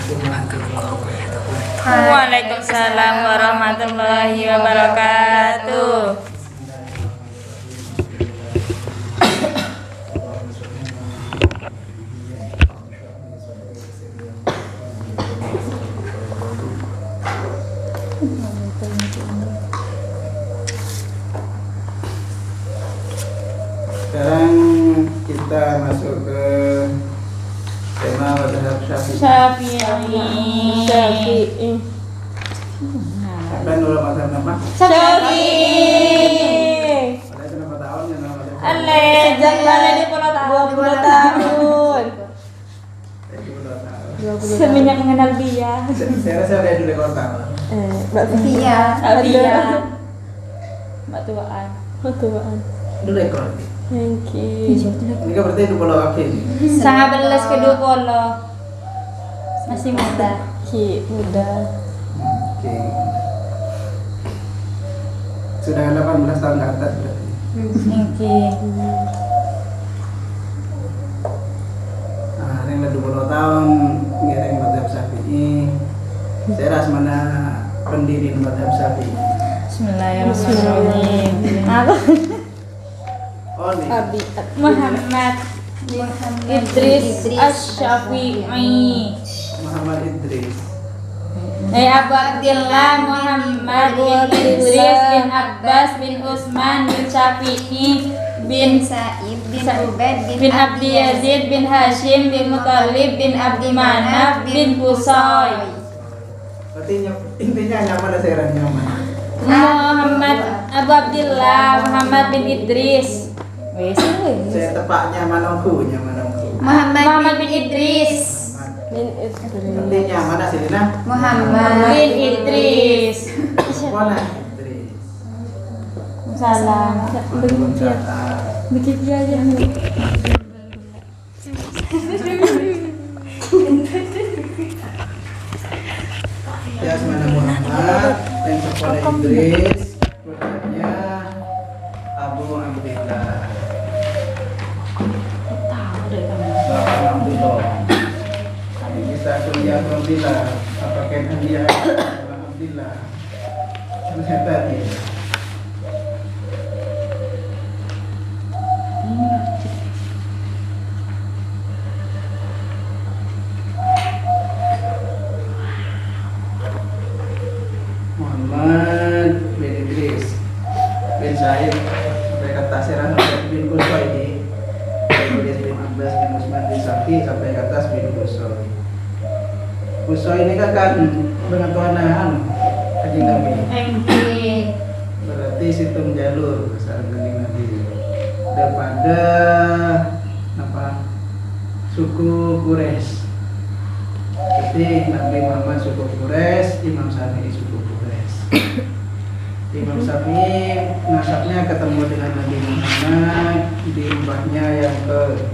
Waalaikumsalam warahmatullahi wabarakatuh. Sekarang kita masuk ke tema mazhab Syafi'i. Apa dulu mazhab apa? Syafi'i. Ada berapa tahun ya nama mazhab? Ale, jangan di 20 tahun. 20 tahun. Semenjak mengenal dia. Saya rasa udah dulu kota. Mbak Fia. Mbak Tuaan. Dulu ekor. Thank you. Ini kan berarti 20 kaki. Sangat belas ke 20. Masih muda. Muda. Oke. Sudah 18 tahun ke atas berarti. Thank you. Nah, yang 20 tahun ngiring mazhab Syafi'i. Saya ras mana pendiri mazhab Syafi'i. Bismillahirrahmanirrahim. Apa? Oh, nih. Muhammad Idris Asy-Syafi'i. Muhammad Idris. Abu Abdillah Muhammad bin Idris bin Abbas bin Utsman bin Syafi'i bin Sa'id bin Ubaid bin Abdi Yazid bin Hashim bin Muthalib bin Abdi Manaf bin Qusay. Berarti intinya nyaman dan saya nyaman. Muhammad Abu Abdillah Muhammad bin Idris. Saya tepaknya manongku. Muhammad bin Idris. Artinya mana sih Lina? Muhammad bin Idris. Mana Idris? Salam. Begitu aja. Ya semana Muhammad yang sekolah Idris, kemudiannya Abu Abdillah. Bapak Abdullah. Kami bisa kuliah Abdillah. Apakah dia Abdillah? Ternyata dia. Muhammad bin Idris bin Sa'id sampai kata Sirah bin Qusay, Idris bin Abbas bin Utsman bin Syafi'i sampai ke atas bin Qusay. Qusay ini kan dengan tuanan Kanjeng Nabi. Berarti situng jalur besar Kanjeng Nabi daripada apa suku Quraisy. Jadi Nabi Muhammad suku Quraisy, Imam Syafi'i suku Quraisy. Imam Syafi'i nasabnya ketemu dengan Nabi Muhammad di rumahnya yang ke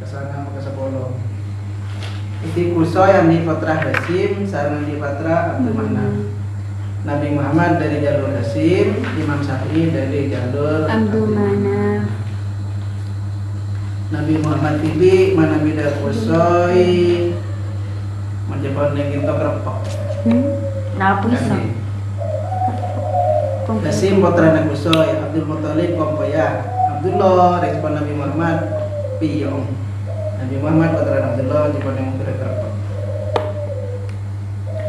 kesana ke sepuluh. Jadi Qusay yang di Fatrah Hasim, sarang di Fatrah Abdul Manaf. Nabi Muhammad dari jalur Hasim, Imam Syafi'i dari jalur Abdul Manaf. Nabi Muhammad tibi mana bida Qusay menjepon yang kita kerepok. Hasim putra Nabi Qusay, Abdul Muthalib kompoya. Abdullah respon Nabi Muhammad piyong. Nabi Muhammad putra Abdullah jepon yang kita kerepok.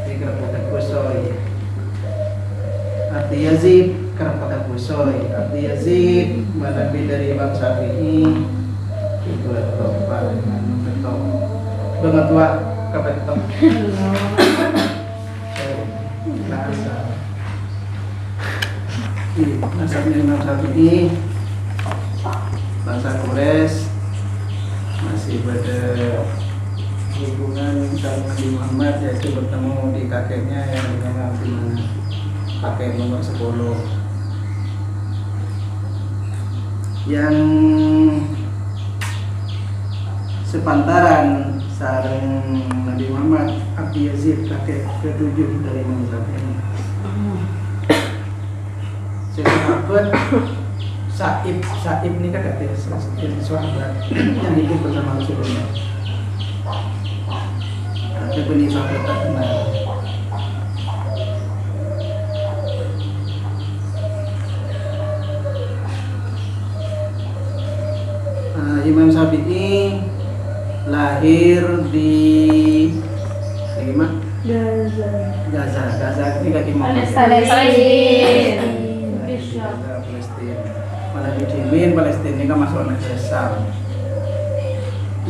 Di kerepok Qusay. Abdi Yazid kerepok Qusay. Abdi Yazid mana dari Imam Syafi'i. Itu topa dengan betok banget tua kebetok nasabnya Imam Syafi'i bangsa Quraisy masih pada hubungan sama Nabi Muhammad, yaitu bertemu di kakeknya yang bernama Abdi Manaf, kakek nomor 10 yang sepantaran sareng Nabi Muhammad. Abdi Yazid kakek ke-7 dari Imam Syafi'i. Syekh Ahmad Saib ini kan artinya sahabat yang hidup bersama Rasulullah. Tapi benih sahabat tak kenal. Imam Syafi'i lahir di mana? Gaza ini kaki mau Palestina. Palestina. Malah di Palestina ini kan masuk negara Sam,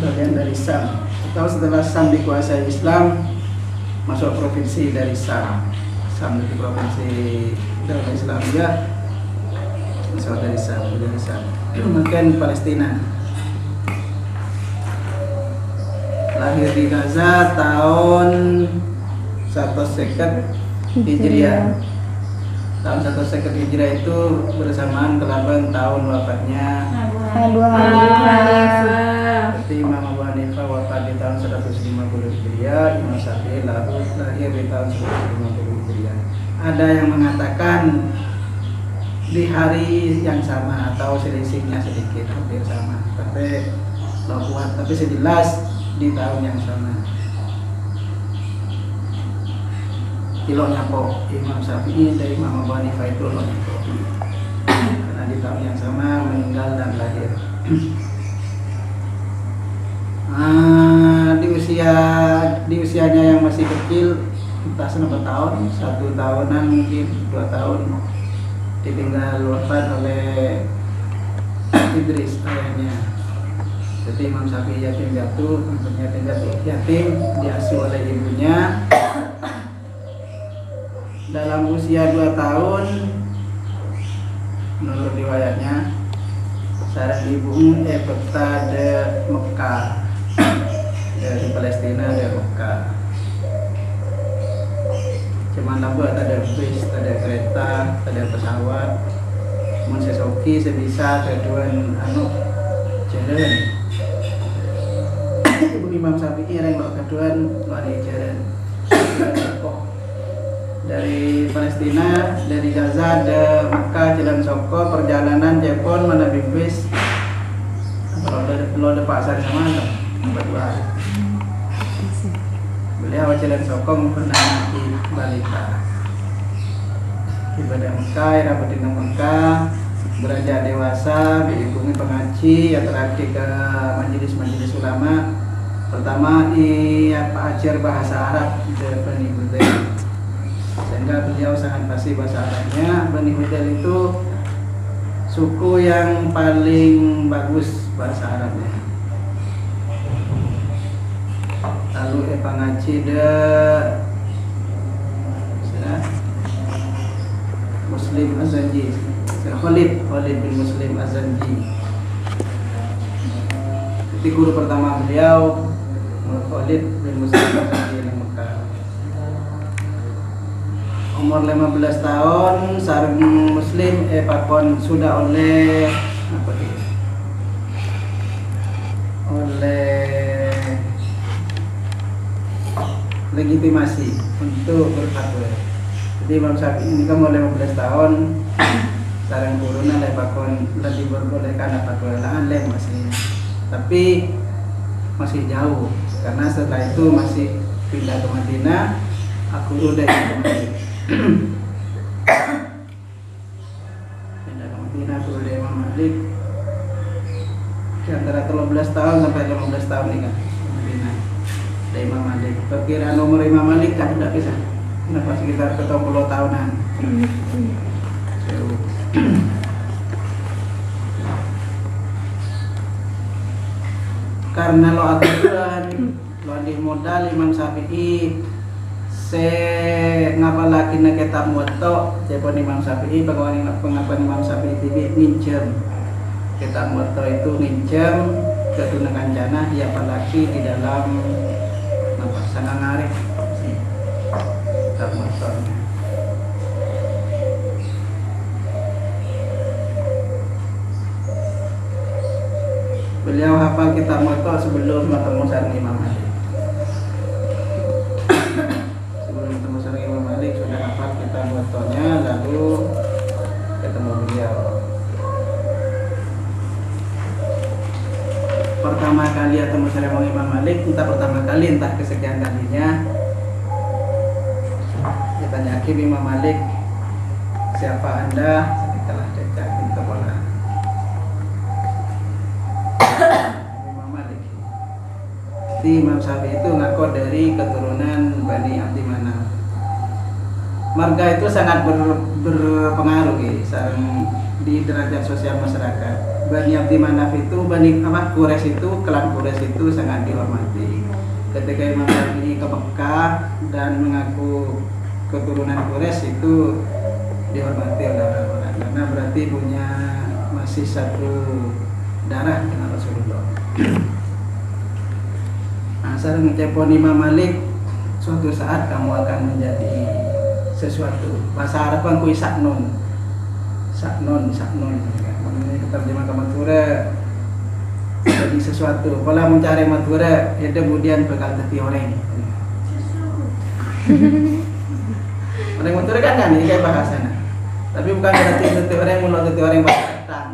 bagian dari Sam. Tahu setelah Sam dikuasai Islam, masuk provinsi dari Sam. Sam itu provinsi dalam Islam ya, masuk dari Sam. Mungkin Palestina. Lahir di Gaza tahun 150 Hijriah. Tahun 150 Hijriah itu bersamaan kelaban tahun wafatnya Abu Hanifah. Berarti Imam Abu Hanifah wafat di tahun 150 Hijriah, Imam Syafi'i lahir di tahun 150 Hijriah. Ada yang mengatakan di hari yang sama atau selisihnya sedikit hampir sama, tapi kuat, tapi sejelas di tahun yang sama. Kiloknya kok Imam Syafi'i dari Imam Abu Hanifah itu kiloknya kok, karena di tahun yang sama meninggal dan lahir. Di usianya yang masih kecil, entah berapa tahun, 1 tahunan mungkin 2 tahun, ditinggal wafat oleh Idris ayahnya. Jadi Imam Syafi'i yatim piatu, yatim diasuh oleh ibunya. Dalam usia 2 tahun, menurut riwayatnya, sarang ibumu peta de Mekah, dari Palestina dari Mekah. Cuman lampu ada bis, ada kereta, ada pesawat. Mun sesoki sebisa keduan jalan. Ibu Imam Syafi'i yang keduan ada jalan. Dari Palestina, dari Gaza ke Mekah jalan Soko, perjalanan Jepun menabi bis. Kalau ada pasar sama berdua. Beliau jalan Soko pernah di balita. Ibadah Mekah, era betina Mekah, beranjak dewasa, diikungi pengaji, yang terakhir ke majelis-majelis ulama. Pertama ajar bahasa Arab di Bani Hudail, sehingga beliau sangat fasih bahasa Arabnya. Bani Hudail itu suku yang paling bagus bahasa Arabnya. Lalu pengaji Muslim Az-Zanji, Khalid bin Muslim Az-Zanji. Jadi guru pertama beliau Khalid bin Muslim Az-Zanji di Mekah. Umur 15 tahun sareng Muslim pakon sudah oleh legitimasi untuk berfatwa. Jadi Imam Syafi'i ini kan mulai 15 tahun sarang guruna lepakon lebih berbolehkan fatwa leh masih, tapi masih jauh karena setelah itu masih pindah ke Madinah. Aku udah ke Madinah. Pindah ke Madinah aku udah Imam Malik di antara 13 tahun sampai 15 tahun nih kan Madinah. Ada Imam Malik. Perkiraan umur Imam Malik kan tidak bisa. Kenapa sekitar 70 tahunan. Karena lo aturan lo di modal Imam Syafi'i ngapalaki na kitab Muwatta cepon Imam Syafi'i pengakuan Imam Syafi'i TV minjem kitab Muwatta itu minjem ketunakan jana ya apalagi di dalam sangat ngarif kitab Muwatta. Beliau hafal kitab Muwatta sebelum ketemu sareng Imam Malik. Sebelum ketemu sareng Imam Malik sudah hafal kitab Muwattanya, lalu ketemu beliau. pertama kali atau musyawarah Imam Malik, entah pertama kali entah kesekian kalinya, ditanya Hakim Imam Malik, siapa anda? Setelah cecak pintu bola Imam Malik. Jadi Imam Syafi'i itu ngaku dari keturunan Bani Abdi Manaf. Marga itu sangat berpengaruh di derajat sosial masyarakat. Bani Abdi Manaf itu, Quraisy itu, klan Quraisy itu sangat dihormati. Ketika Imam Syafi'i ke Mekah dan mengaku keturunan Quraisy itu dihormati oleh orang-orang karena berarti punya masih satu darah dengan Rasulullah. Nah, saya mengucapkan Imam Malik, suatu saat kamu akan menjadi sesuatu. Bahasa Arab kan kui saknon. Ini terjemah ke Madura jadi sesuatu. Kalau mencari Madura, ya kemudian bakal jadi orang. Orang Madura kan ini kayak bahasanya. Tapi bukan berarti jadi orang mulut jadi orang batang.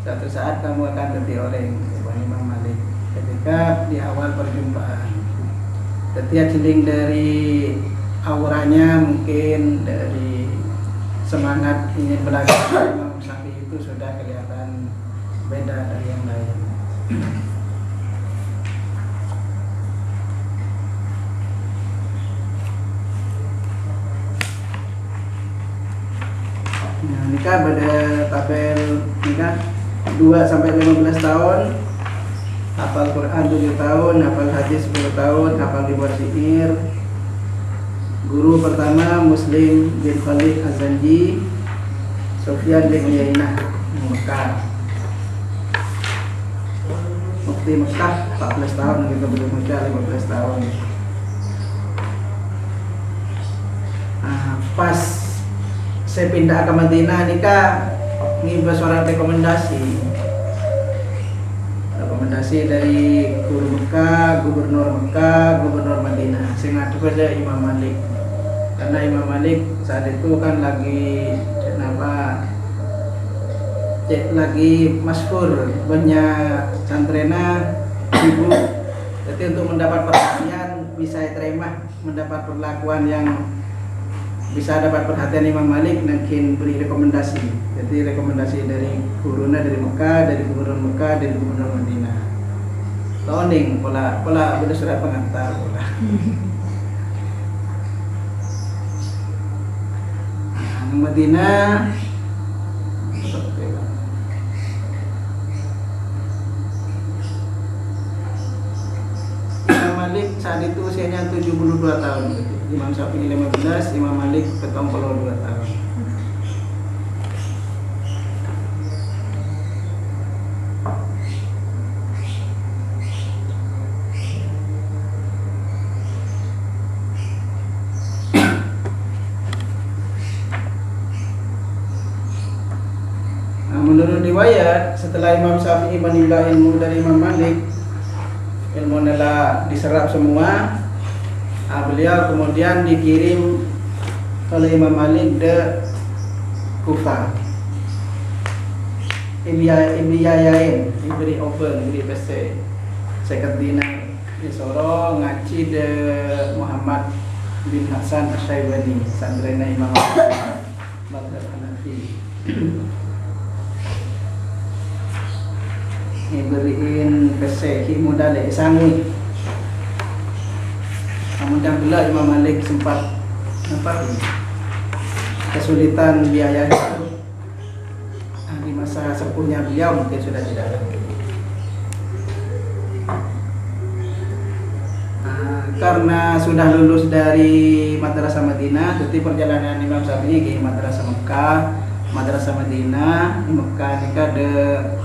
Suatu saat kamu akan jadi orang. Imam Malik ketika di awal perjumpaan. Setiap jeling dari auranya, mungkin dari semangat ingin belajar Imam Syafi'i itu sudah kelihatan beda dari yang lain. Nah, nikah pada tabel nikah 2 sampai 15 tahun, hafal Quran 7 tahun, hafal hadis 10 tahun, hafal ribuan syair. Guru pertama Muslim bin Khalid Az-Zanji, Sufyan bin Uyainah, Mekah. Mufti Mekah 14 tahun, gitu, belum Mekah 15 tahun. Pas saya pindah ke Madinah nikah, ini seorang rekomendasi dari guru Mekah, gubernur Mekah, gubernur Madinah. Saya ngadu pada Imam Malik karena Imam Malik saat itu kan lagi lagi masyhur, banyak santrena ibu. Jadi untuk mendapat perhatian bisa terima, mendapat perlakuan yang bisa dapat perhatian Imam Malik, mungkin beri rekomendasi. Jadi rekomendasi dari gurunya dari Mekah, dari gubernur Mekah, dari gubernur Madinah. Toning pola sudah surat pengantar pola. Madinah Imam Malik saat itu usianya 72 tahun. Imam Syafi'i 15, Imam Malik 42 tahun. Menurut riwayat, setelah Imam Syafi'i menimba ilmu dari Imam Malik, ilmu adalah diserap semua. Beliau kemudian dikirim oleh Imam Malik ke Kufah. Ibiyayain, diberi open, diberi PC. Sekadina disuruh ngaji de Muhammad bin Hasan Asy-Syaibani, santrena Imam Madzhab Hanafi. Beriin PC himudale sangui. Kemudian pula Imam Malik sempat kesulitan biaya itu. Di masa sepuhnya beliau mungkin sudah tidak lagi. Karena sudah lulus dari Madrasah Madinah, jadi perjalanan Imam Syafi'i ke Madrasah Mekah, Madrasah Madinah, di Mekah nikah de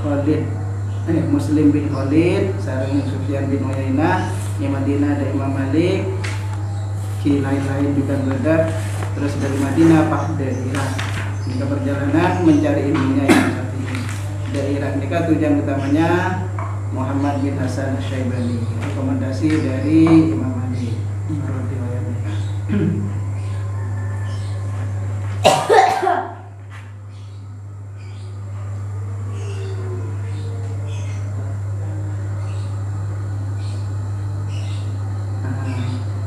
Khalid Muslim bin Khalid, sareng Sufyan bin Uyainah, di Madinah ada Imam Malik, ki lain-lain juga beda. Terus dari Madinah Pak dari Irak. Ini perjalanan mencari ilmunya Imam Syafi'i. Dari Irak nikah tujuan utamanya Muhammad bin Hasan Asy-Syaibani, rekomendasi dari Imam Malik. Menurut riwayatnya.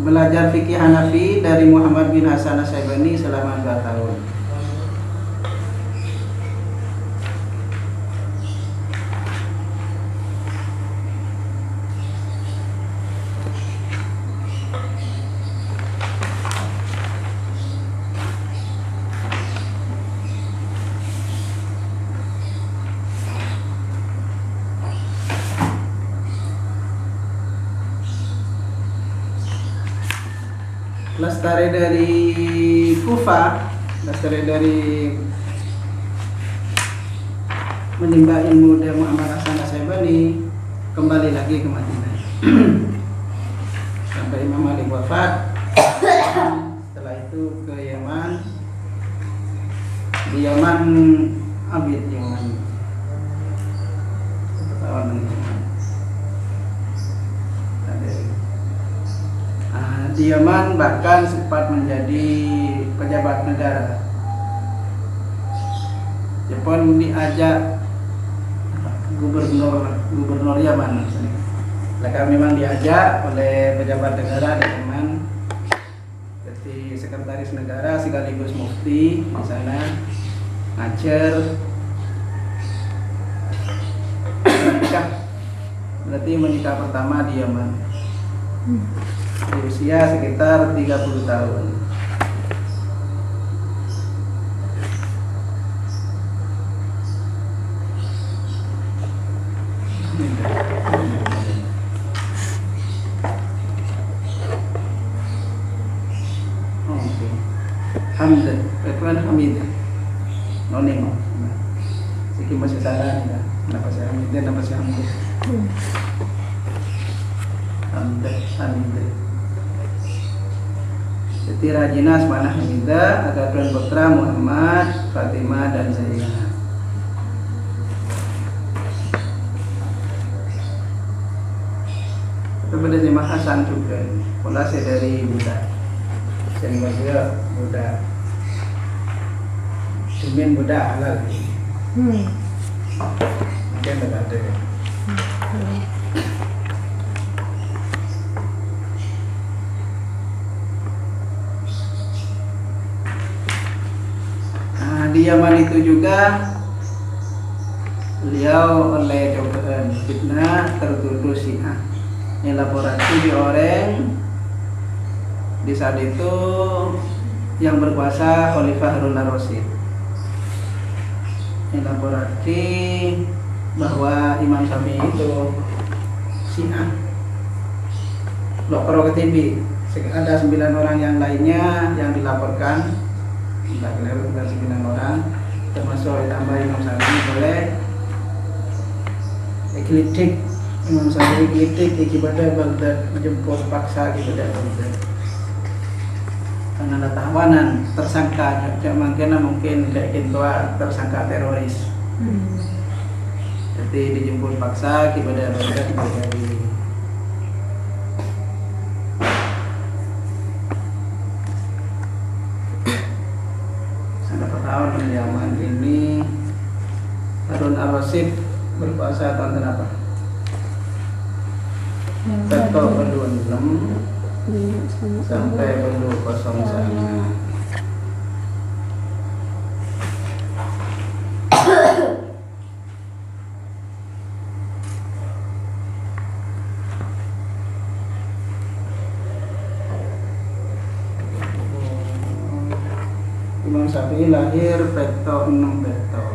belajar fikih Hanafi dari Muhammad bin Hasan Asy-Syaibani selama 2 tahun. Lestari dari Kufah, lestari dari menimba ilmu dari Muhammad Hasan Asy-Syaibani, kembali lagi ke Madinah sampai Imam Malik wafat. Setelah itu ke Yaman, di Yaman Abid Yaman tahun di Yaman bahkan sempat menjadi pejabat negara. Jepun diajak gubernur Yaman. Mereka memang diajak oleh pejabat negara di Yaman, seperti sekretaris negara sekaligus mufti di sana ngajar. Berarti menikah pertama di Yaman. Di usia sekitar 30 tahun. Hamd, Ridwan Hamid. Nonim. Siki masih salah ya. Kenapa saya Hamid dan kenapa saya Hamid? Hamid. Jadi Rajina Asmana Hamidah, ada tuan putra Muhammad, Fatimah dan Zainab. Kepada Jemaah Hasan juga, polasi dari budak. Sehingga dia budak. Cumin budak halal. Mungkin ada. Di Yaman itu juga beliau oleh cobaan fitnah tertuduh Syiah. Elaborasi di orang di saat itu yang berkuasa Khalifah Harun ar-Rasyid. Elaborasi bahwa Imam Syafi'i itu Syiah. Lokro ketibi ada 9 orang yang lainnya yang dilaporkan. Tidak keliru dengan 9 orang, termasuk ditambah Imam Syafi'i boleh eklitik. Imam Syafi'i eklitik ibadah Baghdad, menjemput paksa ibadah Baghdad karena ada tahanan tersangka. Jangan mungkin kayak gitu tersangka teroris. Jadi dijemput paksa ibadah Baghdad dari tahun di Yaman ini. Harun ar-Rasyid berkuasa tahun berapa? Beto perlu 6 sampai perlu 09. Imam Syafi'i lahir Beto 6 Beto.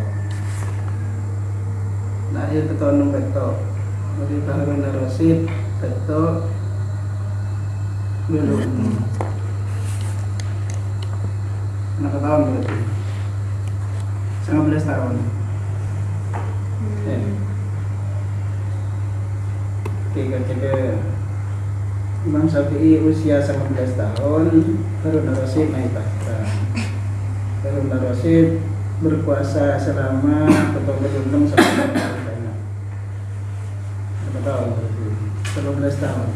Lahir Beto 6 Beto. Jadi Harun ar-Rasyid Beto belum. Berapa tahun berarti? 19 tahun. Ketika Imam Syafi'i usia 19 tahun, Harun ar-Rasyid naik tahta. Harun ar-Rasyid berkuasa selama bertahun-tahun sampai berapa tahun? 13 tahun.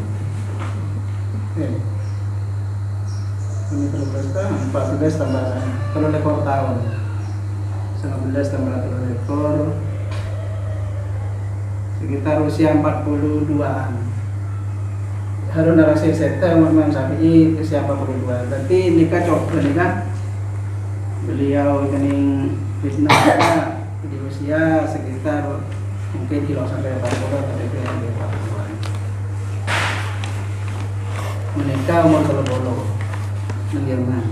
Ini 13 tahun, 14 tambah telur ekor tahun. 19 tambah telur ekor sekitar usia 42-an. Harun al-Rasyid serta Imam Syafi'i siapa berdua. Berarti nikah coba nikah beliau kening fitnah di usia sekitar mungkin kilo sampai 40 atau lebih dari 40. Menikah umur 30 nang Yaman.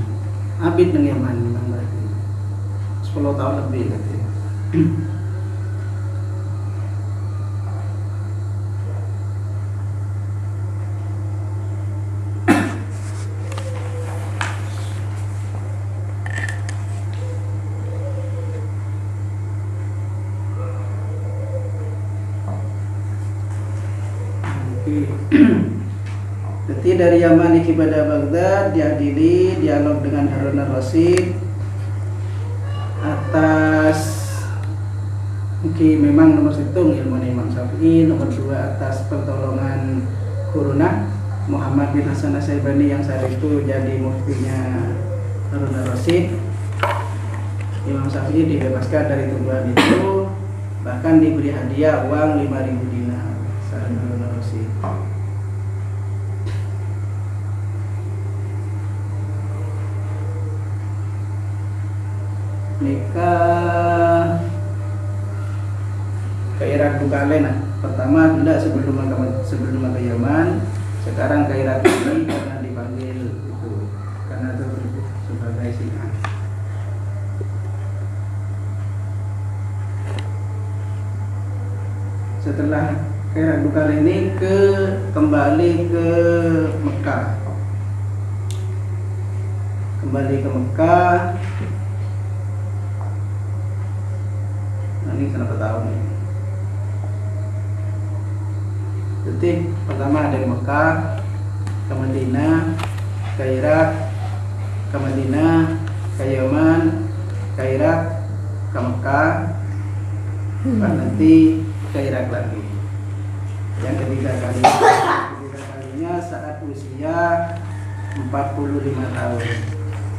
Abid nang Yaman memang berarti 10 tahun lebih katanya. Jadi dari Yaman kepada Baghdad diadili dialog dengan Harun al-Rasyid atas mungkin memang nomor hitung ilmu Imam Syafi'i, nomor 2 atas pertolongan Qurunah Muhammad bin Hasan Asy-Syaibani yang saat itu jadi muftinya Harun al-Rasyid. Imam Syafi'i dibebaskan dari tuduhan itu, bahkan diberi hadiah uang 5.000 dinar saat Harun al-Rasyid. Nikah ke Irak Bukalen. Pertama tidak sebelum ke Yaman, sekarang ke Irak ini karena dipanggil itu karena itu sebagai Syiah. Setelah ke Irak Bukalen ini kembali ke Mekah. Ini kenapa tahu nih? Jadi pertama dari Mekah ke Madinah, ke Irak, ke Madinah, ke Yaman, ke Irak, ke Mekah, nanti ke Irak lagi. Yang ketiga kalinya saat usia 45 tahun.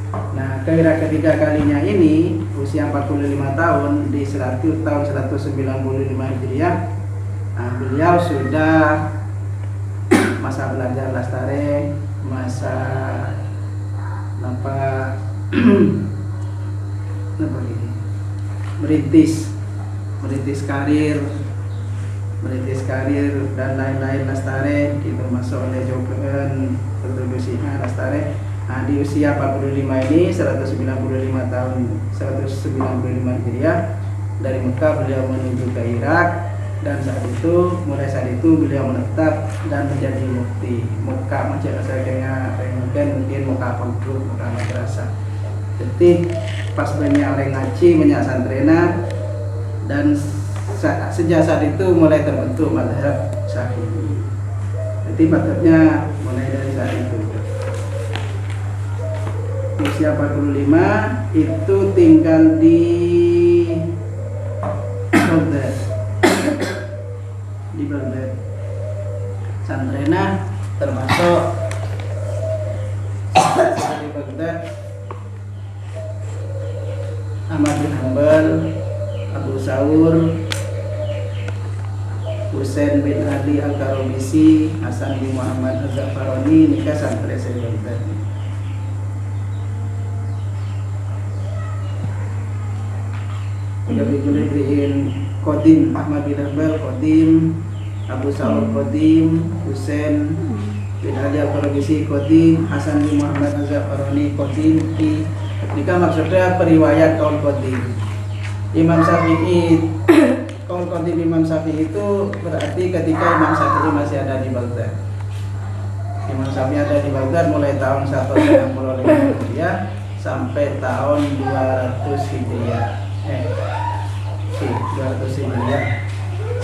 Nah, ke Irak ketiga kalinya ini usia 45 tahun di tahun 195 Hijriah. Nah, beliau sudah masa belajar lastare, masa merintis karir dan lain-lain lastare, termasuk oleh Jokowi kontribusi lastare. Nah, di usia 45 ini 195 tahun 195 Hijriah dari Mekah beliau menuju ke Irak, dan mulai saat itu beliau menetap dan menjadi mufti Mekah mungkin Mekah Pengkrut, Mekah Madrasah. Jadi pas banyak orang ngaji, banyak santrena, dan sejak saat itu mulai terbentuk mazhab Syafi'i. Jadi mazhabnya mulai dari saat itu. Usia 45 itu tinggal di Baghdad. Santrena termasuk di Baghdad Ahmad bin Hanbal, Abu Saur, Husain bin Ali Al-Karobisi, Hasan bin Muhammad Az-Zafarani, nikah santri di Baghdad. Dari Juliin Qadim, Ahmad bin Hanbal Qadim, Abu Saur Qadim, Husain bin Ali Al-Karobisi Qadim, Hasan bin Muhammad Az-Zafarani Qadim. Nikah maksudnya periwayat kaul Qadim. Imam Syafi'i, kaul Qadim Imam Syafi'i itu berarti ketika Imam Syafi'i masih ada di Baghdad. Imam Syafi'i ada di Baghdad mulai tahun 165 Hijriah sampai tahun 200 Hijriah. 200 Hijriah,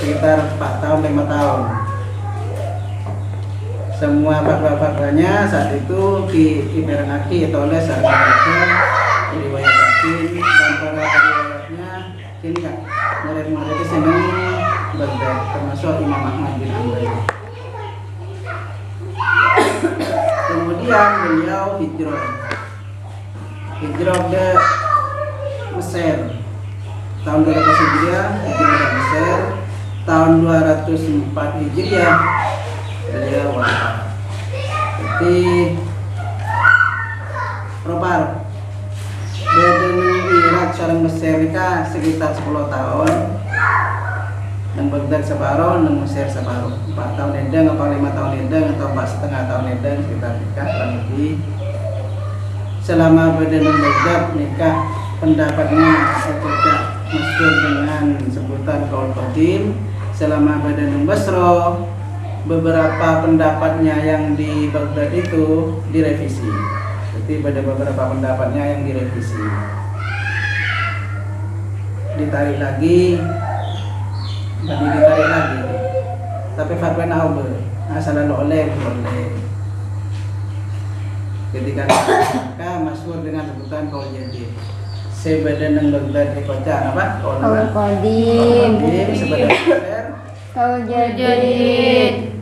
sekitar 4 tahun 5 tahun. Semua fatwa-fatwanya saat itu diibaratkan oleh sahabatnya, diriwayatkan, dan para riwayatnya ini kan murid-murid di sini Baghdad, termasuk Imam Ahmad bin Hanbal. Kemudian beliau hijrah ke Mesir tahun 200 Hijriah, hijrah ke Mesir. Tahun 204 Hijriah beliau wafat. Jadi propar badan Irak sareng Mesir nikah sekitar 10 tahun. Nang Baghdad separuh, nang Mesir separuh. 4 tahun edeng atau 5 tahun edeng atau 4,5 tahun edeng sekitar nikah kurang lebih. Selama badan nang Baghdad nikah pendapatnya tidak masyhur dengan sebutan qaul qadim. Selama badan nang Basra beberapa pendapatnya yang di Baghdad itu direvisi. Jadi pada beberapa pendapatnya yang direvisi, ditarik lagi, tapi fatwa naube asal oleh ketika masyhur dengan sebutan qaul jadid. Sebadan nang Baghdad dikocak apa? Qaul qadim. Sebadan Mesir Qaul jadid.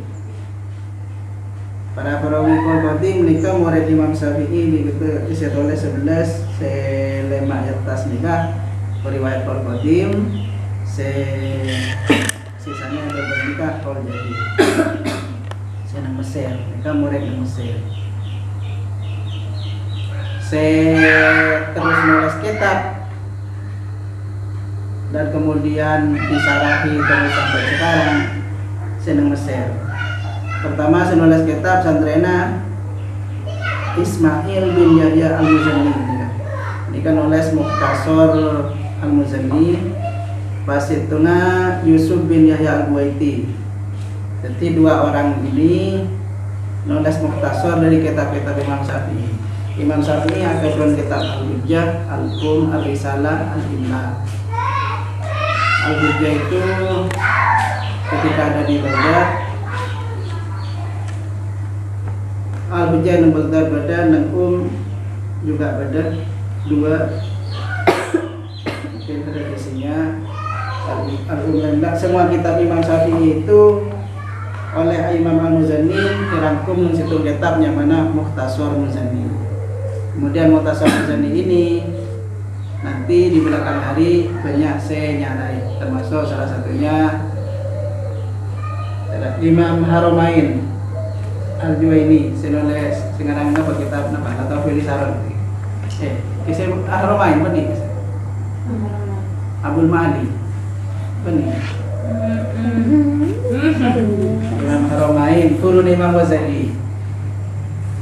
Para perawi qaul qadim menikah murid Imam Syafi'i begitu disitulah 11 selema atas nikah riwayat qaul qadim, sisanya ada bernikah qaul jadid. Saya nang Mesir, nikah murid nang Mesir. Saya terus nulis kitab dan kemudian disarahi terus sampai sekarang. Saya nang Mesir. Pertama saya nulis kitab santrena Ismail bin Yahya al-Muzani. Ini kan nulis Mukhtasar al-Muzani. Pas ituna Yusuf bin Yahya al-Buaiti. Jadi dua orang ini nulis Mukhtasar dari kitab-kitab Imam Syafi'i. Imam Syafi'i akan kitab Al-Hujjah, Al-Qum, Al-Risalah, Al-Imla. Al-Hujjah itu ketika ada di Baghdad, Al-Hujjah nang Baghdad badan, nang juga badan dua. Mungkin tradisinya Al-Imla. Semua kitab Imam Syafi'i itu oleh Imam Al-Muzani dirangkum nang situ kitabnya mana Mukhtasar Muzani. Kemudian Mukhtasar Muzani ini nanti di belakang hari banyak saya nyarai, termasuk salah satunya Imam Haromain Al-Juwaini, senulis singarang apa kitab napa atau Fili Saron. Kisah Haromain bani. Abdul Mahdi bani. Imam Haromain turun Imam Ghazali.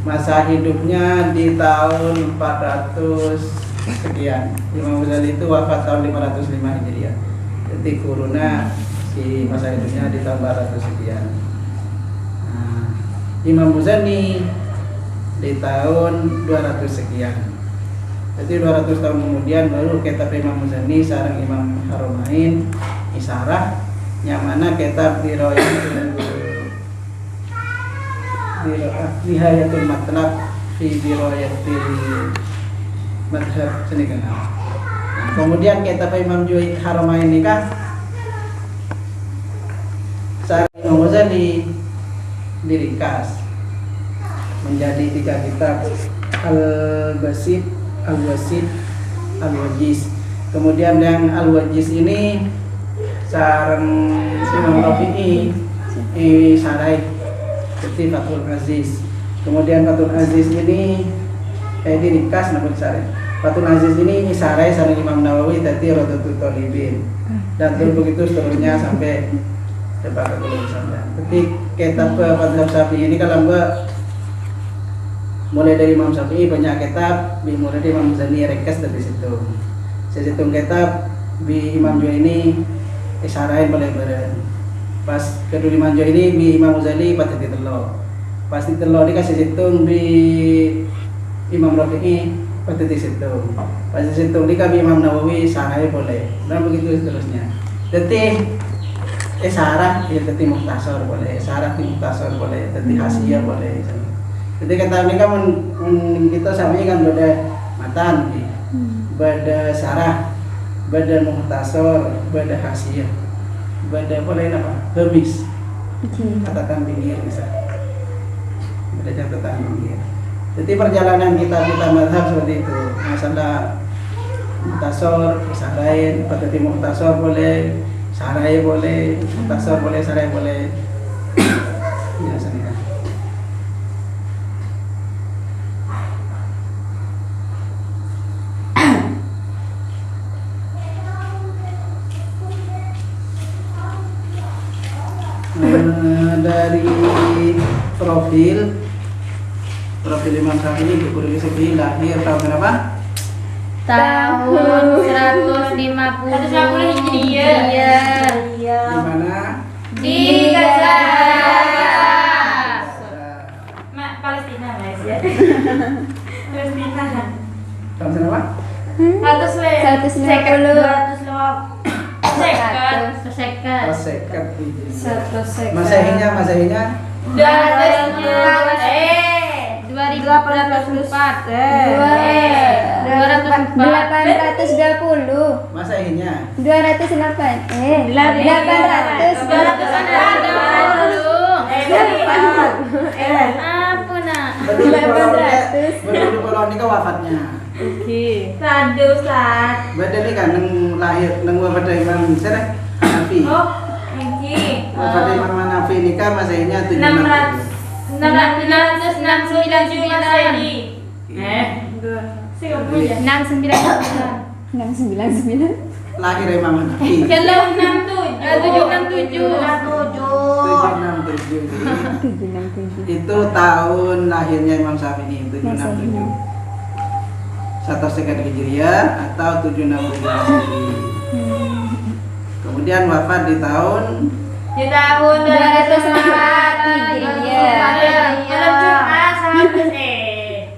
Masa hidupnya di tahun 400 sekian. Imam Ghazali itu wafat tahun 505 Hijriah. Jadi kuruna si masa hidupnya di tahun 400 sekian. Imam Muzani di tahun 200 sekian. Jadi 200 tahun kemudian baru kitab Imam Muzani sareng Imam Haromain Isarah, yang mana kitab Nihayatul Matlab fi Dirayatil Madhab sini kan. Kemudian kitab Imam Haromain nikah sareng Imam Muzani diringkas menjadi 3 kitab, Al-Basit, Al-Wasit, Al-Wajiz. Kemudian yang Al-Wajiz ini sareng Imam Rafi'i sarai seperti Fathul Aziz. Kemudian Fathul Aziz ini diringkas namun sarai. Fathul Aziz ini sarai sareng Imam Nawawi tadi Rodatul Thalibin. Dan terus begitu seterusnya sampai depan kelulusan. Jadi kitab Madhab Syafi'i ini kalau mulai dari Imam Syafi'i banyak kitab, mulai dari Imam Muzani ringkas dari situ. Sehitung kitab bi Imam Juwaini isarain boleh beren. Pas kedua Imam Juwaini bi Imam Muzani pada ditelo. Pas ditelo dikasih hitung bi Imam Rafi'i pada disitung. Pas disitung dikasih Imam Nawawi sarai boleh. Dan begitu seterusnya. Jadi sarah ya tadi Mukhtasar boleh, sarah di Mukhtasar boleh, tadi Hasiyah boleh. Jadi kata ini kan kita sami kan beda matan, beda sarah, beda Mukhtasar, beda Hasiyah, beda boleh apa? Habis. Catatan pinggir bisa. Beda catatan pinggir. Jadi perjalanan kita mazhab seperti itu. Masalah Mukhtasar, sarain, tadi Mukhtasar boleh, sarai boleh, Mukhtasar boleh, sarai boleh. Ya, Dari profil Imam Syafi'i di Qur'an Syafi'i lahir tahun berapa? Tahun 150 Hijriah. Di mana? Di Gaza. Palestina guys ya. Palestina. Tahun berapa? 150. Sekat. Oh, sekat Satu sekat. Masehinya 2804. 830. Masehinya 208. 800. 800. Apa nak? Berdulu kalau nikah wafatnya. Sadu Ustaz. Badan ini kan neng lahir neng wafat Imam Syarif Hanafi. Oh, iki. Wafat Imam Hanafi nikah Masehinya 669 Masehi. Siapa ya? 699. lahir Imam Hanafi. Kalau 767. 767. Itu tahun lahirnya Imam Syafi'i 767. 1 Hijriah atau 760 Masehi. Kemudian wafat di tahun 204 Hijriah. Malam Jumat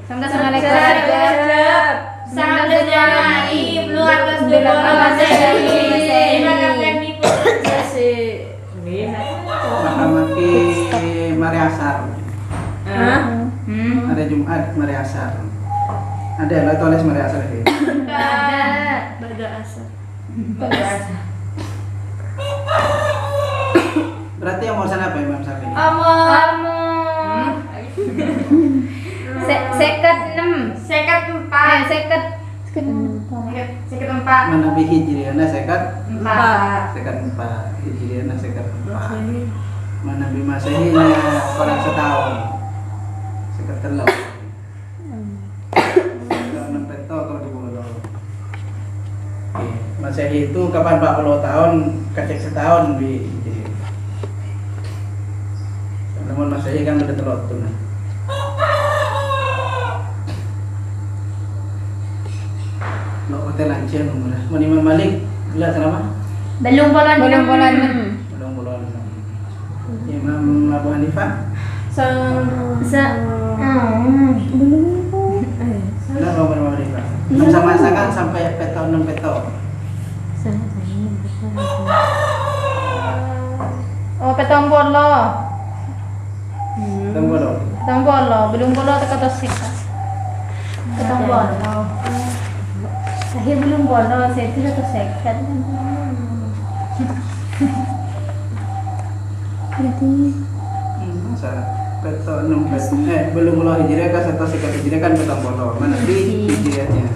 Sampai sama Rajab. Sampai Januari belum atas 20 Masehi. Mahamaki Mari Asar. Ada Jumat Mari Asar. Ada yang tulis Mari Asar ini. Pada asar. Berarti yang mau sana apa Imam Syafi'i? Sekat 6. Sekat 4. Sekat Sekat 4. Manabi Hijriana sekat 4. 4 Hijriana sekat 4. Manabi Masehinya kurang setahun. Sekat telur. Tahun peto kalau di Bolo. Masehi itu kapan 40 tahun kecek setahun di Hijriah. Namun Masehi kan udah telur tuh. Nak hotel lancar mula. Imam Malik gila kenapa? belum bulan. Belum bulan. Imam Abu Hanifah kenapa Imam Abu Hanifah? Sama-sama kan sampai peto 6 peto. Oh, petang polo. Tunggu dong. Petang polo, belum polo kata sika. Petang polo. Saya belum polo, saya tidak tahu sekat. Masa peto 6 peto. Belum mulai hijriah kan satu sekat hijriah kan peto polo. Mana di hijriahnya?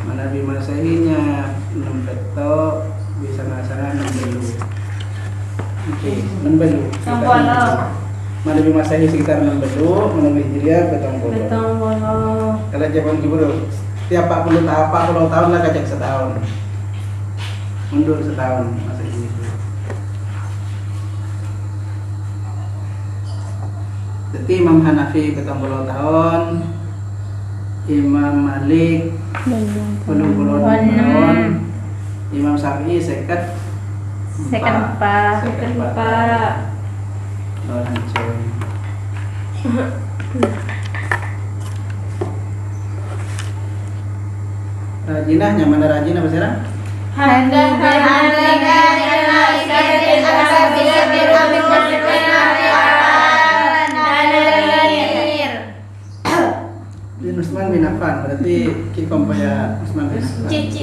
Mana di Masehinya 6 peto bisa ngasana 6 belu. Oke, 6 belu. Mana di Masehi sekitar 6 belu, mana di hijriah peto polo. Kalau Jepang Jiburu setiap 40 tahun lah kacak setahun. Mundur setahun masa ini. Jadi Imam Hanafi 40 tahun, Imam Malik 40 tahun, Imam Syafi'i sekat 4. Orang cewek. Rajinahnya mana rajinah bahasa Arab? Bin Utsman bin Affan berarti ki kompoya Utsman bin Affan. Cici.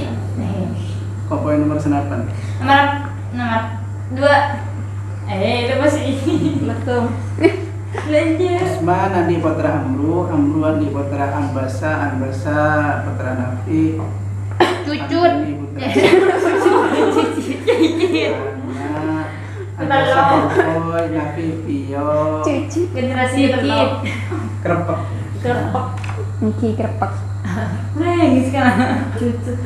Kompoya nomor 8. Nomor 2. Itu masih ini. Betul. Lanjut. Utsman adi putra Amru, Amru adi putra Ambasa, Ambasa putra Nafi. Cucut. Ambasa Boy, Nafi Pio. Generasi dikit. Kerepek. Mungkin kerpak. Sekarang. Cucut.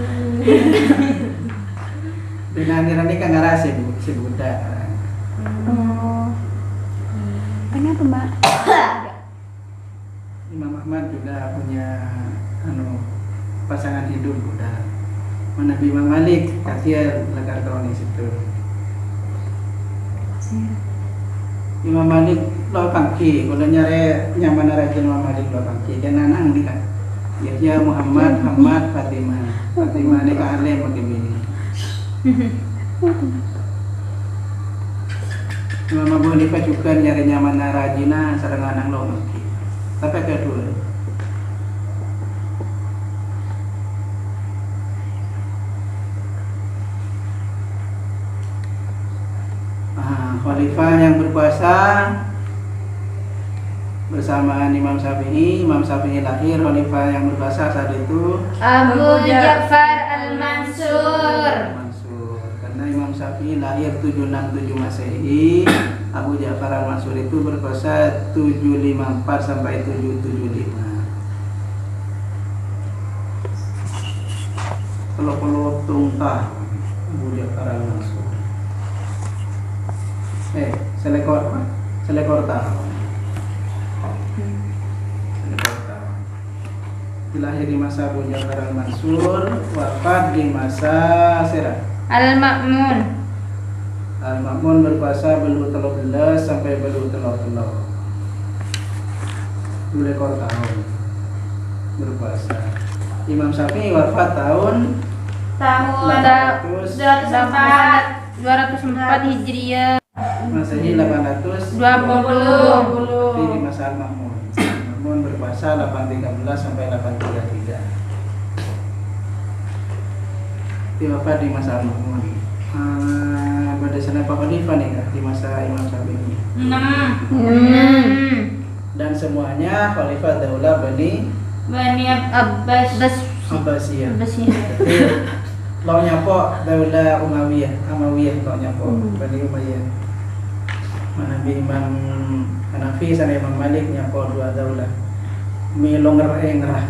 Dengan ini kan ngarasi si budak. Oh. Kenapa Mbak? Imam Ahmad juga punya pasangan hidup udah. Nabi Imam Malik kathir lakartonis itu. Imam Malik lo pangki, kalau nyare nyaman rajin Imam Malik lo pangki. Dan anak ni kan, Yahya Muhammad Fatimah ni kan alim bagaimana. Imam Abu Hanifah juga nyari nyaman rajina sareng anak lo pangki. Tapi kedua. Khalifah yang berkuasa bersamaan Imam Syafi'i. Imam Syafi'i lahir, khalifah yang berkuasa saat itu Abu Ja'far Al-Mansur. Karena Imam Syafi'i lahir 767 Masehi, Abu Ja'far Al-Mansur itu berkuasa 754 sampai 775. Kalau tungtah Abu Ja'far Al-Mansur. Selekor tahun. Selekor tahun. Dilahir di masa Abu Ja'far Al-Mansur, wafat di masa Al-Ma'mun. Al-Ma'mun berkuasa belu 13 sampai belu 30. Selekor tahun berkuasa. Imam Syafi'i wafat tahun 204 Hijriah. Masehi 820 di masa Al-Ma'mun. Al-Ma'mun berkuasa 813 sampai 833. Wafat di masa Al-Ma'mun. Pada sana Pak Khalifah nih di masa Imam Syafi'i. 6. Dan semuanya Khalifah Daulah Bani Abbasiyah. Lo nyapo Daulah Amawiyah lo nyapo Bani Umayyah. Nabi Imam Hanafi sama Imam Malik nyapo dua daulah. Milong ngerah.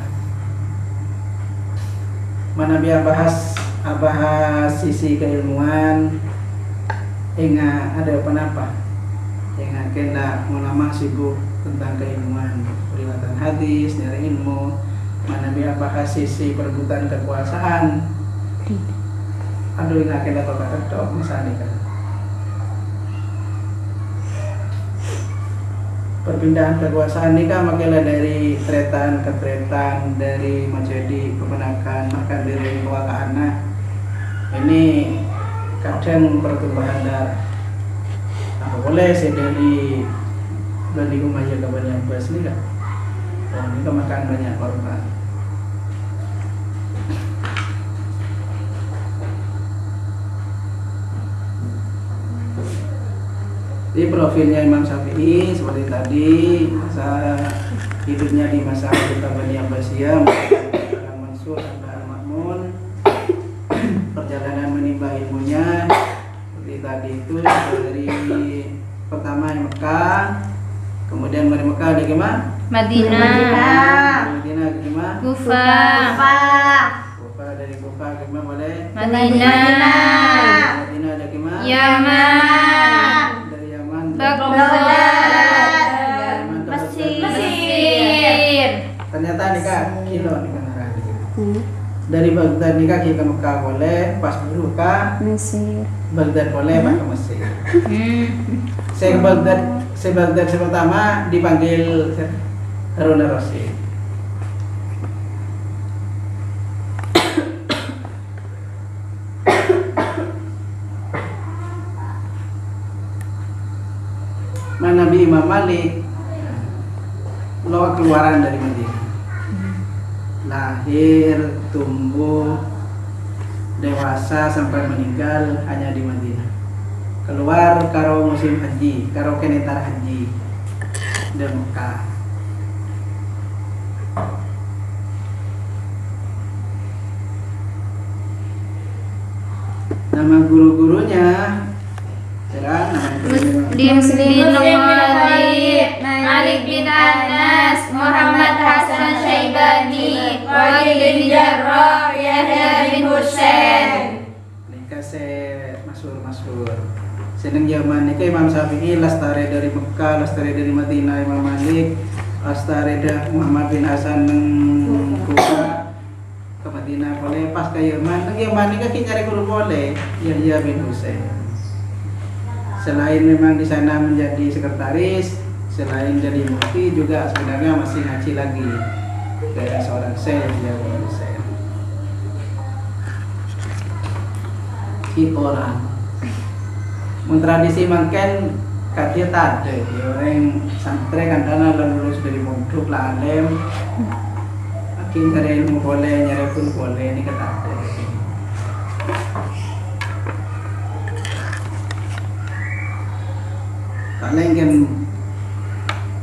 Mana biar bahas sisi keilmuan ada apa? Yang kena ulama sibuk tentang keilmuan, riwayatan hadis, dari ilmu. Mana biar bahas sisi perebutan kekuasaan. Aduh yang kena kok misalnya kan. Perpindahan kekuasaan ini kan makanya dari tretan ke tretan, dari menjadi kemenakan bahkan dari tua ke anak. Ini kadang pertumbuhan darah. Apa boleh saya dari Bani Umayyah ke Bani Abbas ini kan? Oh, ini kan makan banyak korban. Di profilnya Imam Syafi'i seperti tadi, masa hidupnya di masa Bani Abbasiyah, Al-Mansur dan Al-Ma'mun, perjalanan menimba ilmunya seperti tadi itu dari pertama Mekah, kemudian dari Mekah dari mana? Madinah. Madinah ke mana? Kufah. Dari Kufah ke mana boleh? Madinah. Madinah dari mana? Yaman. Baghdad. Mesir. Ternyata nikah kilo nikah dari Baghdad nikah ke Mekah boleh, pas Mekah Mesir. Baghdad boleh, pas ke Mesir. Saya ke Baghdad pertama dipanggil Harun Ar-Rasyid. Nabi Imam Malik lo keluaran dari Madinah, lahir, tumbuh, dewasa sampai meninggal hanya di Madinah. Keluar karo musim haji, karo kenetar haji di Mekah. Nama guru-gurunya Muslim bin Khalid, Malik bin Anas, Muhammad Hasan Syaibani, Walid bin Jarrah, Yahya bin Husain. Ini kasih masyhur. Seneng zaman ini Imam Syafi'i, lastare dari Mekah, lastare dari Madinah Imam Malik, lastare dari Muhammad bin Hasan nang Kufa ke Madinah boleh pas ke Yaman. Nang Yaman ini kita cari guru boleh Yahya bin Husain. Selain memang di sana menjadi sekretaris, selain jadi mufti juga sebenarnya masih ngaji lagi kayak seorang Syekh Yahya bin Husain. Si orang tradisi mangken kadia tak ada orang santri kan dana lulus dari pondok lah alim akhirnya dari ilmu boleh nyari pun boleh ini kata ada kalian kan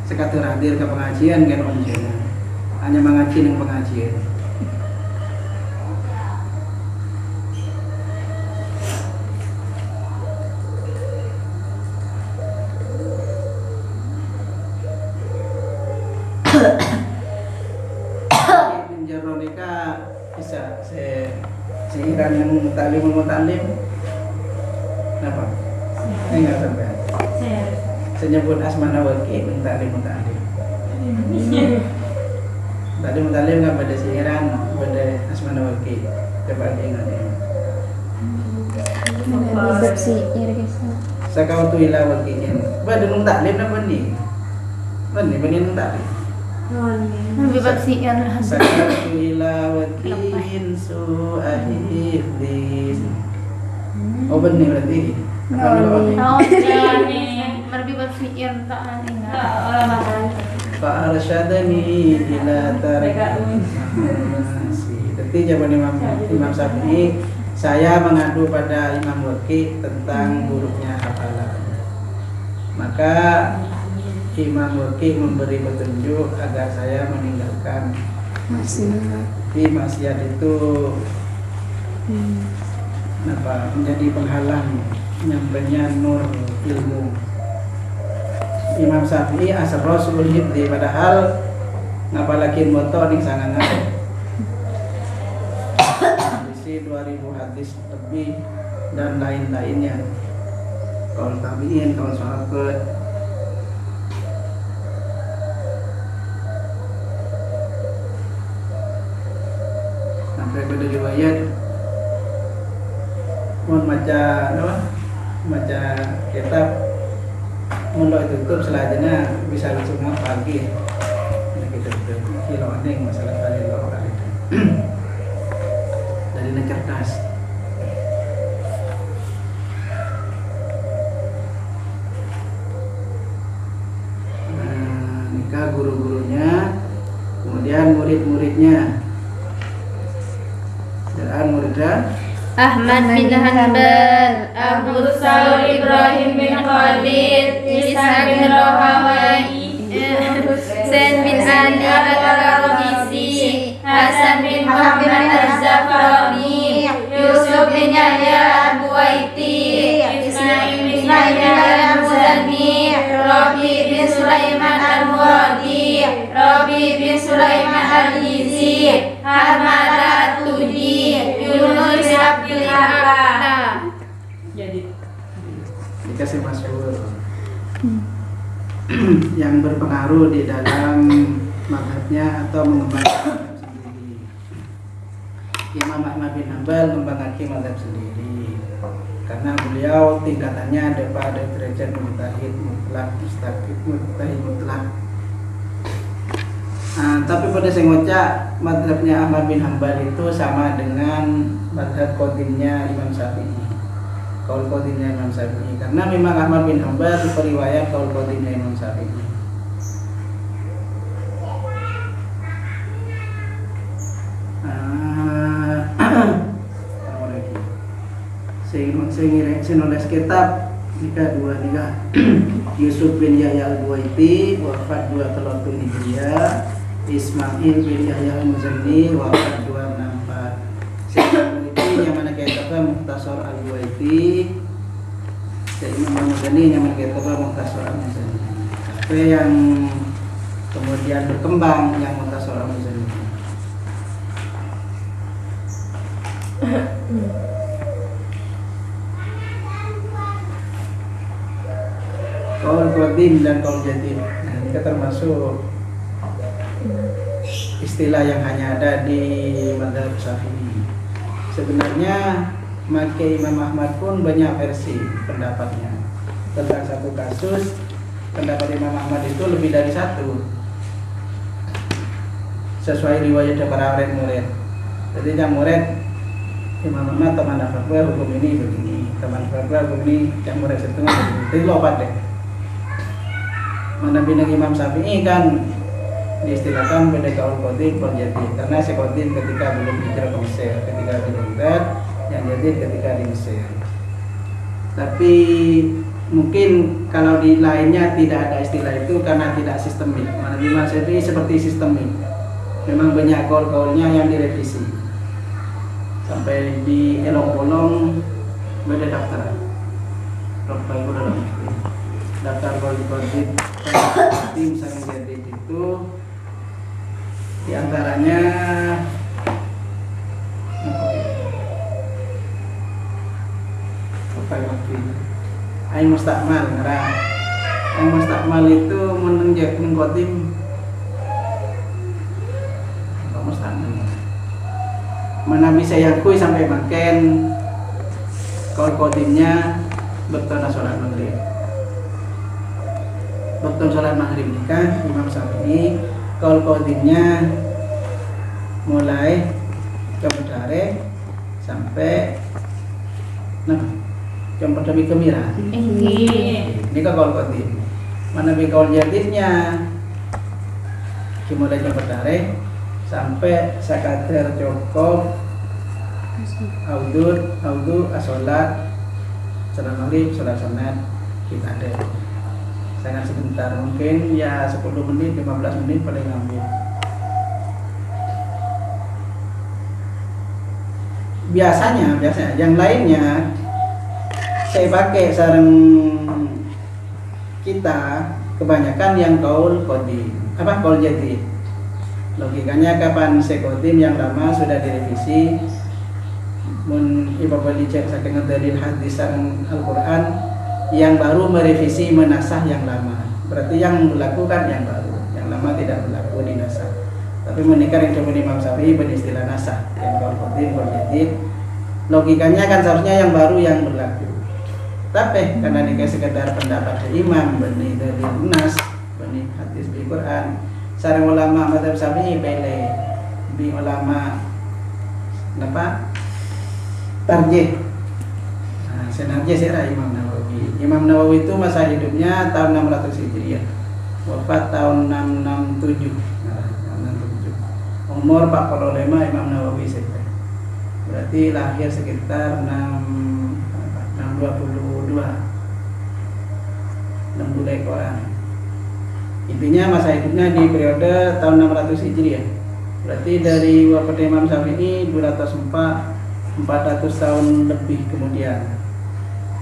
sekadar hadir ke pengajian kan onjen hanya mengaji dengan pengajian. Menjeronika bisa seiran yang mutalim kenapa? Enggak sampai saya nyebut asmana waki mutalim tadi mutalim nggak pada seiran pada asmana waki coba diingat ya sakau tu ila wakinya pada mutalim apa nih benih mutalim Lebih bersihkan lah. sakau ila wakin su'ahifdin oh benih berarti Lebih bersihkan tak ingat. Fa'arsyadani ila tariki. Jadi zaman Imam Syafi'i, saya mengadu pada Imam Waqi tentang buruknya hafalan. Maka Imam Waqi memberi petunjuk agar saya meninggalkan maksiat. Tapi maksiat itu menjadi penghalang nyampainya nur ilmu. Imam Syafi'i asal Rasul hibdi padahal ngapalagi moto ning sangangan. Isi 2000 hadis lebih dan lain-lainnya. Kaul tabi'in, kaul sahabat. Sampai pada riwayat baca kitab mulai tutup selanjutnya bisa langsung pagi. Nah kita kilo aneh masalah kali lo kali itu dari cerdas. Nikah guru-gurunya, kemudian murid-muridnya. Dan muridnya Ahmad bin Hanbal, Abu Saur Ibrahim bin Khalid, Ishaq bin Rahawai, Zain bin Ali al-Qarabisi, Hasan bin Muhammad az-Zafrani, Yusuf bin Yahya al-Buwaiti, Ismail bin Yahya al-Muzani, Rabi bin Sulaiman al-Muradi, Rabi bin Sulaiman al-Hizi, Ahmad al-Tudi, Yunus bin Abdul A'la. jadi dikasih masyhur yang berpengaruh di dalam mazhabnya atau mengembangkan mazhab sendiri. Imam Ahmad bin Hanbal mengembangkan mazhab sendiri karena beliau tingkatannya ada pada derajat mujtahid mutlak, mujtahid mutlak. Tapi pada saya ngocak mazhabnya Ahmad bin Hanbal itu sama dengan mazhab qadimnya Imam Syafi'i. Kaul qadimnya Imam Syafi'i karena memang Ahmad bin Hanbal periwayat kaul qadimnya Imam Syafi'i. Saya nulis kitab nikah dua nikah Yusuf bin Yahya al-Buwaiti wafat 2 Hijriah, Ismail bin Yahya al-Muzani wafat 264. Saya yang mana kitabnya Mukhtasar al-Buwaiti, jadi Imam al-Muzani yang mana kitabnya Mukhtasar al-Muzani. Tapi yang kemudian berkembang yang Mukhtasar al-Muzani. Qaul qadim dan qaul jadid. Nah, ini termasuk istilah yang hanya ada di mazhab Syafi'i. Sebenarnya Maki Imam Ahmad pun banyak versi pendapatnya tentang satu kasus. Pendapat Imam Ahmad itu lebih dari satu, sesuai riwayat para murid. Jadi yang murid Imam Ahmad teman fatwa hukum ini begini, teman fatwa hukum ini, yang murid setengah begini. Jadi lopat deh. Mana bina Imam Syafi'i kan diistilahkan pada kaul qadim qaul jadid, karena si qadim ketika belum hijrah ke Mesir, ketika di Baghdad, yang jadid ketika di Mesir. Tapi mungkin kalau di lainnya tidak ada istilah itu karena tidak sistemik. Mana Imam Syafi'i seperti sistemik, memang banyak kaul-kaulnya yang direvisi sampai di elong-bolong beda daftar. Bapak Ibu dalam daftar qaul qadim sang jadid itu diantaranya apa waktu ini Ain Mustakmal ngarang. Ain Mustakmal itu menunjuk qadim apa Mustakmal mana bisa yang kui sampai makan qaul qadimnya betul sholat maghrib. Betul sholat maghrib nikah Imam Syafi'i qaul qadimnya mulai kebedare sampai jam pertama kemira. Ini kan qaul qadim. Mana bi qaul jadidnya dimulai jam berdare sampai sakater cukup audu asolat sholat maghrib sholat sunat kita ada sangat sebentar, mungkin ya 10 menit 15 menit paling ambil. Biasanya yang lainnya saya pakai sarang kita kebanyakan yang qaul qadim qaul jadid. Logikanya kapan saya qadim yang lama sudah direvisi, mun ibu beli cek saking dalil hadis sareng Al-Qur'an, yang baru merevisi menasah yang lama. Berarti yang melakukan yang baru, yang lama tidak berlaku di nasah. Tapi menikah yang coba Imam Syafi'i beristilah nasah, yang qaul qadim qaul jadid. Logikanya kan seharusnya yang baru yang berlaku. Tapi karena ini sekedar pendapat imam benih dari nas, benih hadis di Quran, sareng ulama mazhab Syafi'i pilih bi ulama apa tarjih. Nah, senarjih sira Imam Nawawi. Imam Nawawi itu masa hidupnya tahun 600 Hijriah. Wafat tahun 667. Nah, 667. Umur 45 Imam Nawawi saja. Berarti lahir sekitar 622. 60 ekoran. Intinya masa hidupnya di periode tahun 600 Hijriah. Berarti dari wafat Imam Syafi'i 400 tahun lebih kemudian.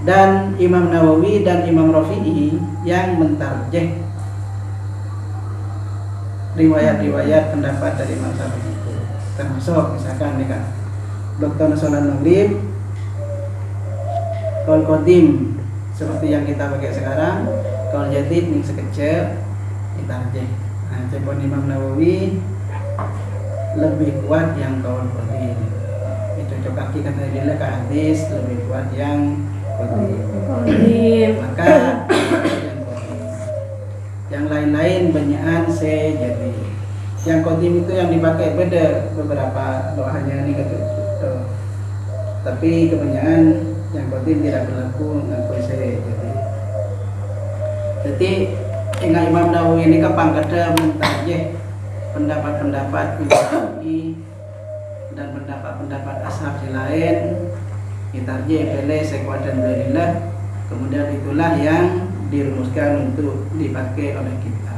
Dan Imam Nawawi dan Imam Rafi'i yang mentarjih riwayat-riwayat pendapat dari Imam Syafi'i itu. Termasuk misalkan nih kan Dr. Sholat Maghrib qaul qadim seperti yang kita pakai sekarang, qaul jadid yang sekecil ditarjih. Nah, cepon Imam Nawawi lebih kuat yang qaul qadim. Itu kaki kata dia ke hadis lebih kuat yang qadim. Maka yang lain-lain banyakan jadi. Yang qadim itu yang dipakai beda beberapa doanya ini gitu. Tapi kebanyakan yang qadim tidak berlaku ngaku saya jadi Imam Nawawi ini kapang kada mentarjih pendapat-pendapat Syafi'i dan pendapat-pendapat ashab lain, ditarjih pilih sekuat dan dalillah, kemudian itulah yang dirumuskan untuk dipakai oleh kita.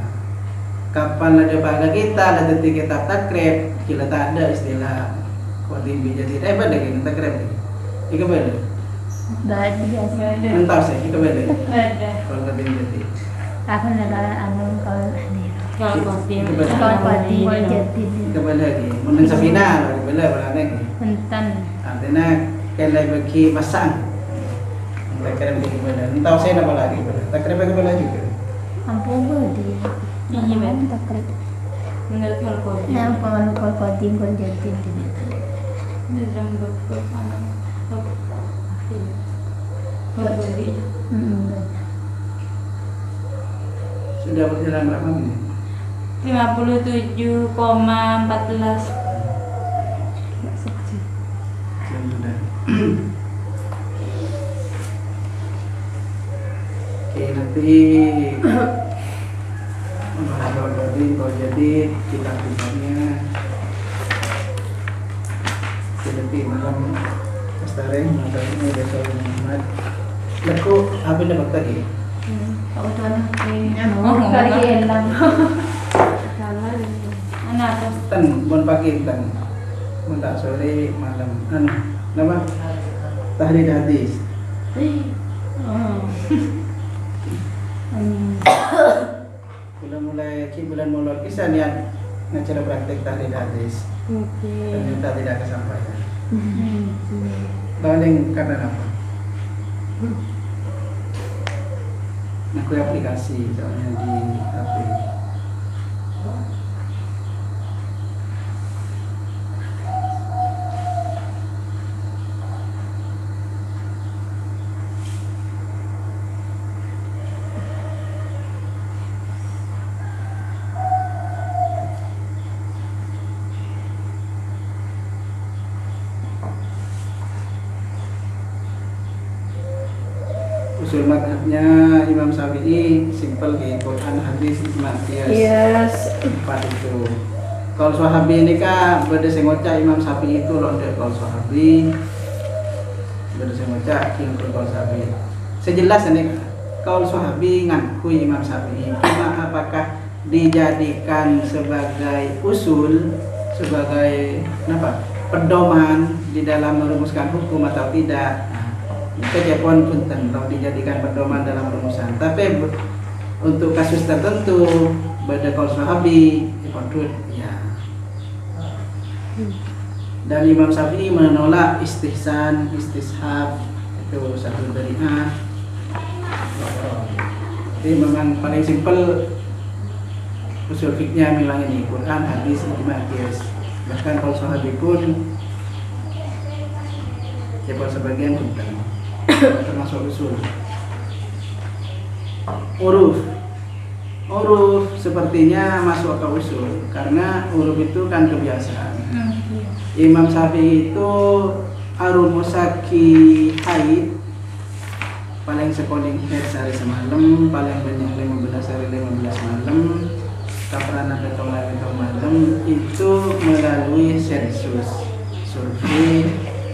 Kapan ada pada kita ada di kitab takrib, kita tak ada istilah qadim jadi pada kita takrib. Ika beda. Dah biasa. Entar saya ika beda. Ada. Kalau qadim jadi. Aku negara anu qaul hadir. Qaul qadim. Qaul qadim qaul jadid. Ika beda lagi. Mun Safina beda berarti. Enten. Artinya kelai bagi pasang. takrib gimana? Tahu saya nama lagi gimana? Takrib gimana juga? Ampun budi. Iya, Ben. Takrib. Menurut kalau Nah, kalau kodim kon jatin tidak. dalam beberapa berbeli Sudah berjalan berapa menit? 57,14. Jam sudah. Oke, nanti kalau jadi kita tujuannya jadi malam Pastareng matanya besok Muhammad. Laku apa dapat tadi? Kau tuan Oh, kali elang. Anak apa? Tan bon pagi tan. Mun tak sore malam. Nama tahlil hadis. Bulan mulai kisah niat ngacara praktek tahlil hadis. Ternyata tidak kesampaian. Paling karena apa? Aku aplikasi soalnya di HP. Usul madhabnya Imam Syafi'i simpel gitu, Quran, hadis, ijma, qiyas. Yes. Empat itu. Kalau Sahabi ini kan beda sengoca Imam Syafi'i itu loh deh kalau Sahabi beda sengoca kalau Sahabi. Sejelas ini kalau Sahabi ngaku Imam Syafi'i, cuma apakah dijadikan sebagai usul, sebagai apa? Pedoman di dalam merumuskan hukum atau tidak? Kejapuan punten kalau dijadikan pedoman dalam rumusan. Tapi untuk kasus tertentu pada kaul Sahabi ikut ya. Dan Imam Syafi'i menolak istihsan, istishab itu satu dari A. Jadi memang paling simpel usul fikihnya bilang ini Quran, hadis, ijma, qiyas. Bahkan kaul Sahabi pun sebagian punten termasuk usul. Uruf sepertinya masuk ke usul karena uruf itu kan kebiasaan. Imam Syafi'i itu arumusaki haid paling sekoling haid sehari semalam, paling banyak 15 hari 15 malam, kaprana betong malam itu melalui sensus, survei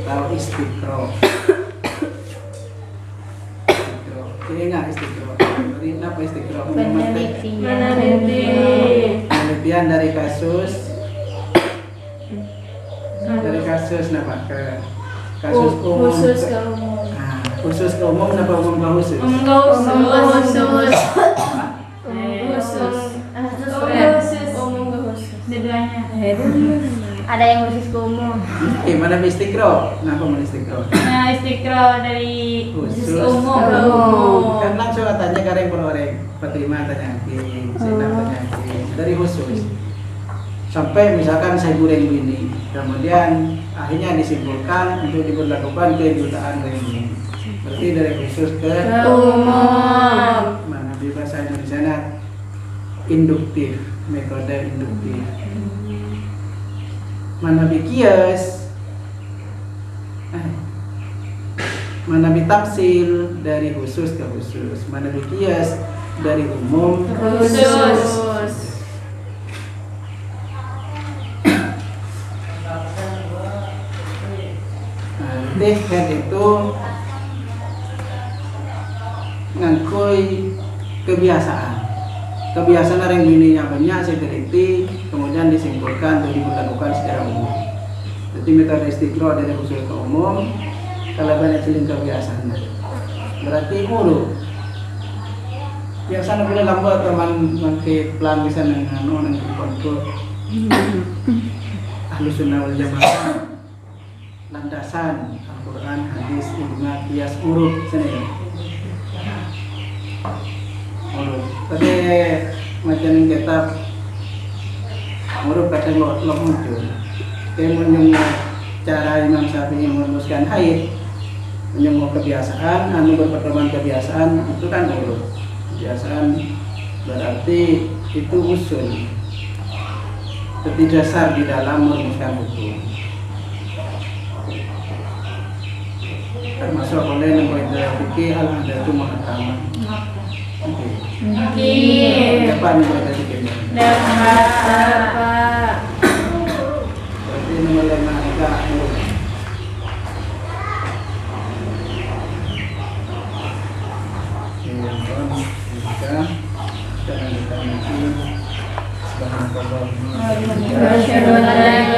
atau istiqro. Ingat istiqro. Dari apa istiqro? Penelitian dari kasus apa ke kasus umum khusus ke umum apa umum ke khusus? Ada yang khusus ke umum. Mana istiqro? Kenapa mana istiqro? Nah, istiqro dari Khusus umum ke ke umum. Kan langsung tanya kareng per orang, penerima tanya saya tanya dari khusus. Sampai misalkan saya goreng ini, kemudian akhirnya disimpulkan untuk diberlakukan kejutaan ini. Berarti dari khusus ke Umum. mana di bahasa Indonesia induktif, metode induktif. Mana bikias, mana bitafsil dari khusus ke khusus, mana bikias dari umum ke Khusus. Nanti kan itu ngakui kebiasaan orang gininya banyak saya teliti kemudian disimpulkan atau dilakukan secara umum. Jadi metode istiqro dari khusus ke umum kalau banyak seling kebiasaan berarti mulu biasanya boleh lambat teman mengke plan bisa nang kontrol ahlu sunnah wal jamaah landasan Al-Quran, hadis, ijma, qiyas, urut sini urut. Tapi macam kitab urut kata lo muncul. Kemudian cara Imam Syafi'i merumuskan haid, menyembuh kebiasaan, anu berpertemuan kebiasaan itu kan urut. Kebiasaan berarti itu usul, seperti dasar di dalam merumuskan hukum. Termasuk oleh lembaga fikih al-adatu muhkamah. Oke. Apa lembaga fikihnya? Dapat. Berarti lembaga agak dan kita nanti sebagai Asyhadu an la